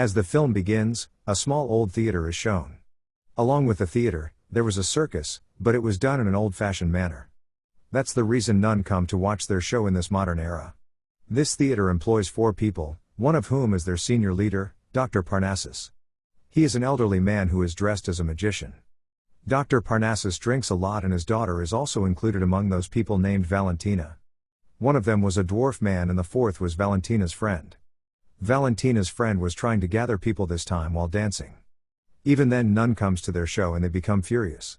As the film begins, a small old theater is shown. Along with the theater, there was a circus, but it was done in an old-fashioned manner. That's the reason none come to watch their show in this modern era. This theater employs 4 people, one of whom is their senior leader, Dr. Parnassus. He is an elderly man who is dressed as a magician. Dr. Parnassus drinks a lot and his daughter is also included among those people named Valentina. One of them was a dwarf man and the 4th was Valentina's friend. Valentina's friend was trying to gather people this time while dancing. Even then none comes to their show and they become furious.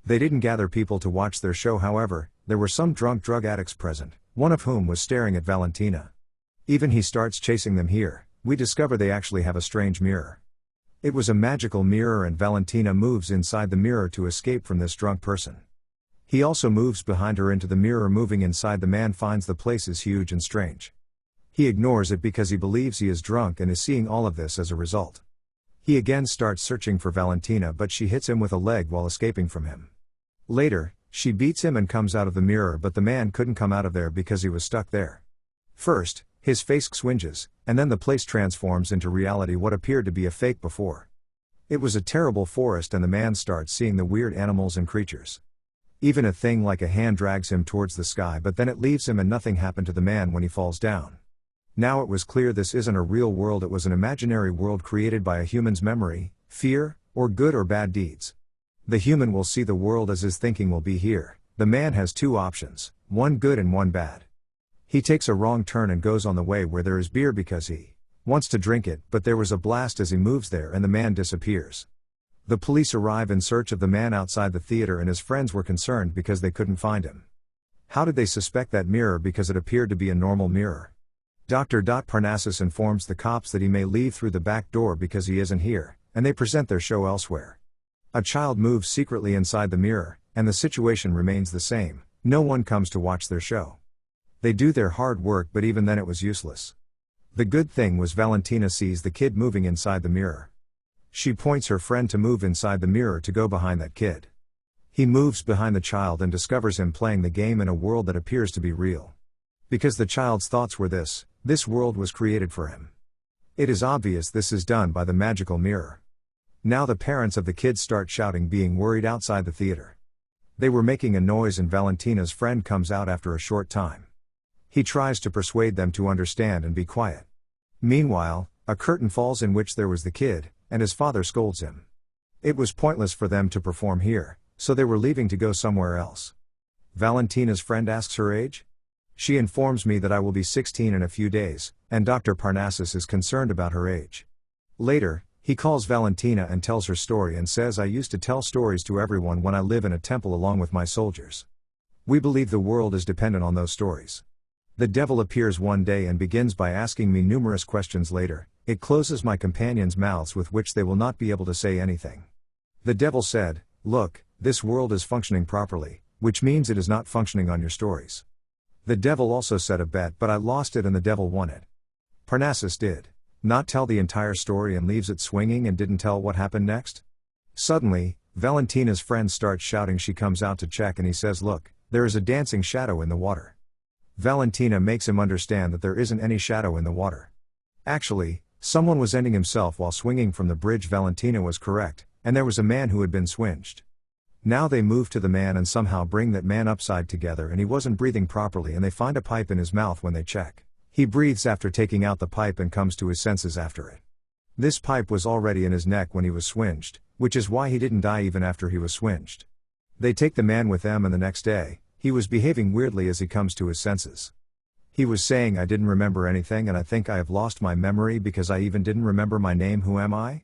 They didn't gather people to watch their show, however, there were some drunk drug addicts present, one of whom was staring at Valentina. Even he starts chasing them here. We discover they actually have a strange mirror. It was a magical mirror and Valentina moves inside the mirror to escape from this drunk person. He also moves behind her into the mirror. Moving inside, the man finds the place is huge and strange. He ignores it because he believes he is drunk and is seeing all of this as a result. He again starts searching for Valentina, but she hits him with a leg while escaping from him. Later, she beats him and comes out of the mirror, but the man couldn't come out of there because he was stuck there. First, his face swinges, and then the place transforms into reality, what appeared to be a fake before. It was a terrible forest and the man starts seeing the weird animals and creatures. Even a thing like a hand drags him towards the sky, but then it leaves him and nothing happened to the man when he falls down. Now it was clear this isn't a real world, it was an imaginary world created by a human's memory, fear, or good or bad deeds. The human will see the world as his thinking will be here. The man has 2 options, one good and one bad. He takes a wrong turn and goes on the way where there is beer because he wants to drink it, but there was a blast as he moves there and the man disappears. The police arrive in search of the man outside the theater and his friends were concerned because they couldn't find him. How did they suspect that mirror? Because it appeared to be a normal mirror. Dr. Parnassus informs the cops that he may leave through the back door because he isn't here, and they present their show elsewhere. A child moves secretly inside the mirror, and the situation remains the same. No one comes to watch their show. They do their hard work, but even then it was useless. The good thing was Valentina sees the kid moving inside the mirror. She points her friend to move inside the mirror to go behind that kid. He moves behind the child and discovers him playing the game in a world that appears to be real. Because the child's thoughts were this world was created for him. It is obvious this is done by the magical mirror. Now the parents of the kids start shouting, being worried outside the theater. They were making a noise and Valentina's friend comes out after a short time. He tries to persuade them to understand and be quiet. Meanwhile, a curtain falls in which there was the kid, and his father scolds him. It was pointless for them to perform here, so they were leaving to go somewhere else. Valentina's friend asks her age. She informs me that I will be 16 in a few days, and Dr. Parnassus is concerned about her age. Later, he calls Valentina and tells her story and says, I used to tell stories to everyone when I live in a temple along with my soldiers. We believe the world is dependent on those stories. The devil appears one day and begins by asking me numerous questions. Later, it closes my companions' mouths with which they will not be able to say anything. The devil said, look, this world is functioning properly, which means it is not functioning on your stories. The devil also set a bet, but I lost it and the devil won it. Parnassus did not tell the entire story and leaves it swinging and didn't tell what happened next. Suddenly, Valentina's friend starts shouting. She comes out to check and he says, look, there is a dancing shadow in the water. Valentina makes him understand that there isn't any shadow in the water. Actually, someone was ending himself while swinging from the bridge. Valentina was correct, and there was a man who had been swinged. Now they move to the man and somehow bring that man upside together, and he wasn't breathing properly, and they find a pipe in his mouth when they check. He breathes after taking out the pipe and comes to his senses after it. This pipe was already in his neck when he was swinged, which is why he didn't die even after he was swinged. They take the man with them and the next day, he was behaving weirdly as he comes to his senses. He was saying, I didn't remember anything and I think I have lost my memory because I even didn't remember my name. Who am I?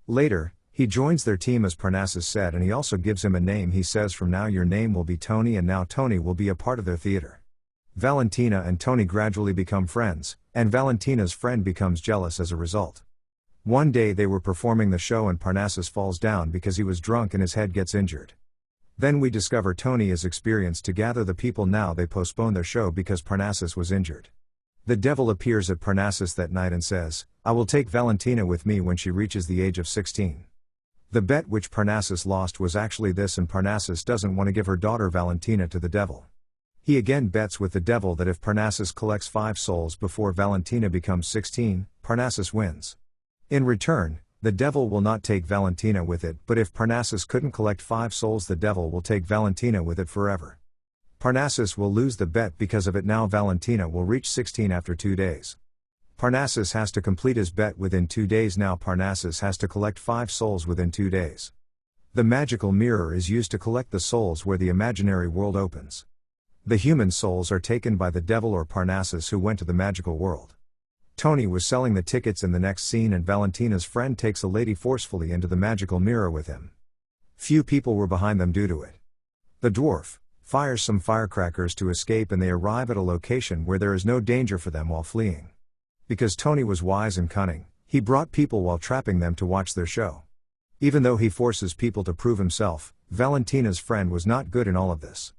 Later, he joins their team as Parnassus said, and he also gives him a name. He says, from now your name will be Tony, and now Tony will be a part of their theater. Valentina and Tony gradually become friends, and Valentina's friend becomes jealous as a result. One day they were performing the show and Parnassus falls down because he was drunk and his head gets injured. Then we discover Tony is experienced to gather the people. Now they postpone their show because Parnassus was injured. The devil appears at Parnassus that night and says, I will take Valentina with me when she reaches the age of 16. The bet which Parnassus lost was actually this, and Parnassus doesn't want to give her daughter Valentina to the devil. He again bets with the devil that if Parnassus collects 5 souls before Valentina becomes 16, Parnassus wins. In return, the devil will not take Valentina with it, but if Parnassus couldn't collect 5 souls, the devil will take Valentina with it forever. Parnassus will lose the bet because of it. Now Valentina will reach 16 after 2 days. Parnassus has to complete his bet within 2 days. Now Parnassus has to collect 5 souls within 2 days. The magical mirror is used to collect the souls where the imaginary world opens. The human souls are taken by the devil or Parnassus, who went to the magical world. Tony was selling the tickets in the next scene, and Valentina's friend takes a lady forcefully into the magical mirror with him. Few people were behind them due to it. The dwarf fires some firecrackers to escape, and they arrive at a location where there is no danger for them while fleeing. Because Tony was wise and cunning, he brought people while trapping them to watch their show. Even though he forces people to prove himself, Valentina's friend was not good in all of this.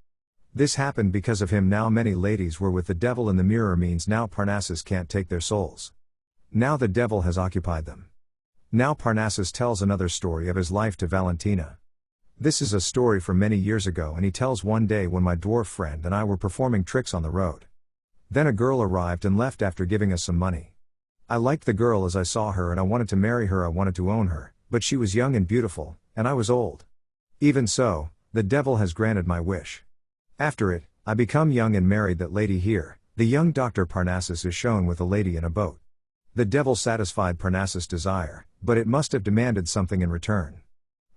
This happened because of him. Now many ladies were with the devil in the mirror, means now Parnassus can't take their souls. Now the devil has occupied them. Now Parnassus tells another story of his life to Valentina. This is a story from many years ago, and he tells one day when my dwarf friend and I were performing tricks on the road. Then a girl arrived and left after giving us some money. I liked the girl as I saw her, and I wanted to marry her. I wanted to own her, but she was young and beautiful, and I was old. Even so, the devil has granted my wish. After it, I become young and married that lady here. The young Dr. Parnassus is shown with a lady in a boat. The devil satisfied Parnassus' desire, but it must have demanded something in return.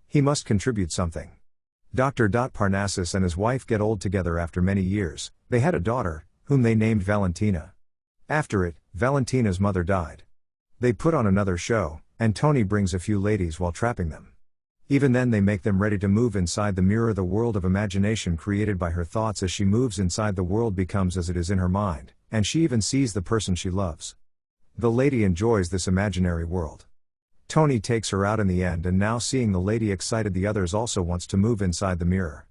He must contribute something. Dr. Parnassus and his wife get old together after many years. They had a daughter, whom they named Valentina. After it, Valentina's mother died. They put on another show, and Tony brings a few ladies while trapping them. Even then they make them ready to move inside the mirror. The world of imagination created by her thoughts as she moves inside the world becomes as it is in her mind, and she even sees the person she loves. The lady enjoys this imaginary world. Tony takes her out in the end, and now seeing the lady excited, the others also wants to move inside the mirror.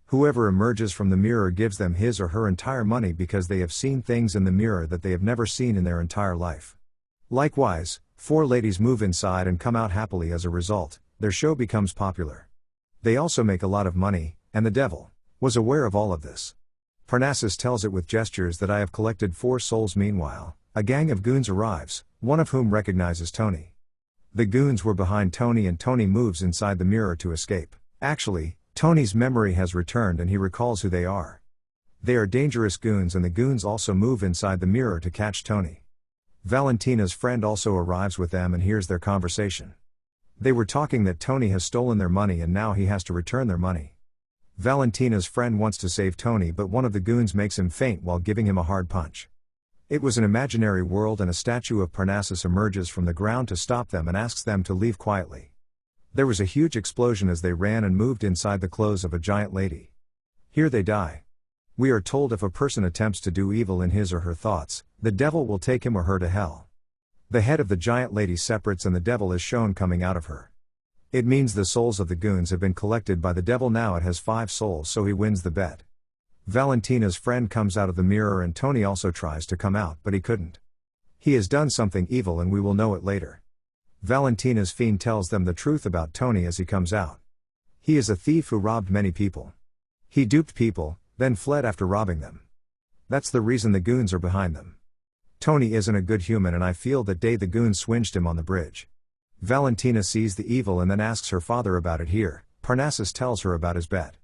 Whoever emerges from the mirror gives them his or her entire money because they have seen things in the mirror that they have never seen in their entire life. Likewise, 4 ladies move inside and come out happily. As a result, their show becomes popular. They also make a lot of money, and the devil was aware of all of this. Parnassus tells it with gestures that I have collected 4 souls. Meanwhile, a gang of goons arrives, one of whom recognizes Tony. The goons were behind Tony, and Tony moves inside the mirror to escape. Actually, Tony's memory has returned and he recalls who they are. They are dangerous goons, and the goons also move inside the mirror to catch Tony. Valentina's friend also arrives with them and hears their conversation. They were talking that Tony has stolen their money and now he has to return their money. Valentina's friend wants to save Tony, but one of the goons makes him faint while giving him a hard punch. It was an imaginary world, and a statue of Parnassus emerges from the ground to stop them and asks them to leave quietly. There was a huge explosion as they ran and moved inside the clothes of a giant lady. Here they die. We are told if a person attempts to do evil in his or her thoughts, the devil will take him or her to hell. The head of the giant lady separates and the devil is shown coming out of her. It means the souls of the goons have been collected by the devil. Now it has 5 souls, so he wins the bet. Valentina's friend comes out of the mirror and Tony also tries to come out, but he couldn't. He has done something evil and we will know it later. Valentina's fiend tells them the truth about Tony as he comes out. He is a thief who robbed many people. He duped people, then fled after robbing them. That's the reason the goons are behind them. Tony isn't a good human, and I feel that day the goons swinged him on the bridge. Valentina sees the evil and then asks her father about it. Here, Parnassus tells her about his bet.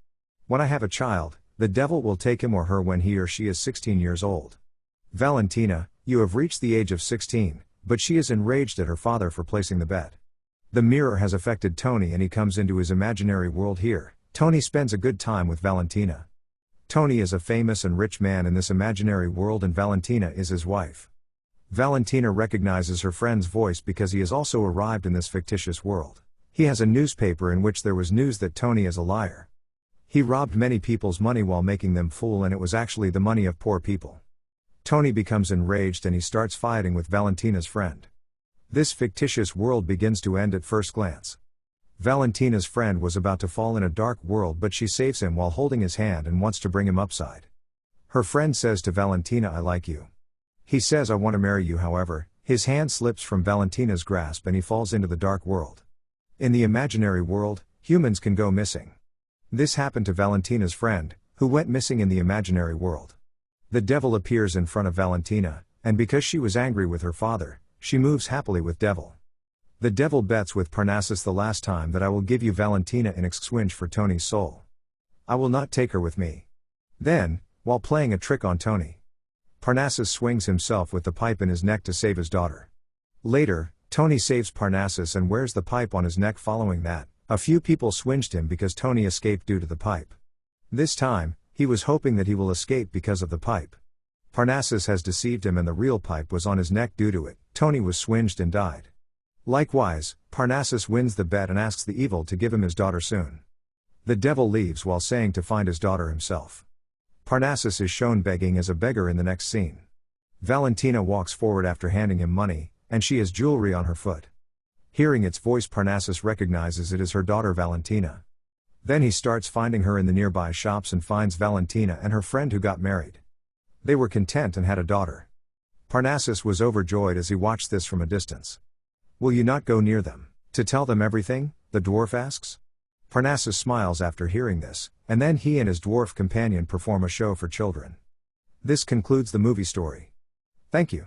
When I have a child, the devil will take him or her when he or she is 16 years old. Valentina, you have reached the age of 16, but she is enraged at her father for placing the bet. The mirror has affected Tony and he comes into his imaginary world here. Tony spends a good time with Valentina. Tony is a famous and rich man in this imaginary world and Valentina is his wife. Valentina recognizes her friend's voice because he has also arrived in this fictitious world. He has a newspaper in which there was news that Tony is a liar. He robbed many people's money while making them fool, and it was actually the money of poor people. Tony becomes enraged and he starts fighting with Valentina's friend. This fictitious world begins to end at first glance. Valentina's friend was about to fall in a dark world, but she saves him while holding his hand and wants to bring him upside. Her friend says to Valentina, I like you. He says, I want to marry you. However, his hand slips from Valentina's grasp and he falls into the dark world. In the imaginary world, humans can go missing. This happened to Valentina's friend, who went missing in the imaginary world. The devil appears in front of Valentina, and because she was angry with her father, she moves happily with devil. The devil bets with Parnassus the last time that I will give you Valentina in exchange for Tony's soul. I will not take her with me. Then, while playing a trick on Tony, Parnassus swings himself with the pipe in his neck to save his daughter. Later, Tony saves Parnassus and wears the pipe on his neck. Following that, a few people swinged him because Tony escaped due to the pipe. This time, he was hoping that he will escape because of the pipe. Parnassus has deceived him and the real pipe was on his neck. Due to it, Tony was swinged and died. Likewise, Parnassus wins the bet and asks the evil to give him his daughter soon. The devil leaves while saying to find his daughter himself. Parnassus is shown begging as a beggar in the next scene. Valentina walks forward after handing him money, and she has jewelry on her foot. Hearing its voice, Parnassus recognizes it as her daughter Valentina. Then he starts finding her in the nearby shops and finds Valentina and her friend who got married. They were content and had a daughter. Parnassus was overjoyed as he watched this from a distance. Will you not go near them, to tell them everything? The dwarf asks. Parnassus smiles after hearing this, and then he and his dwarf companion perform a show for children. This concludes the movie story. Thank you.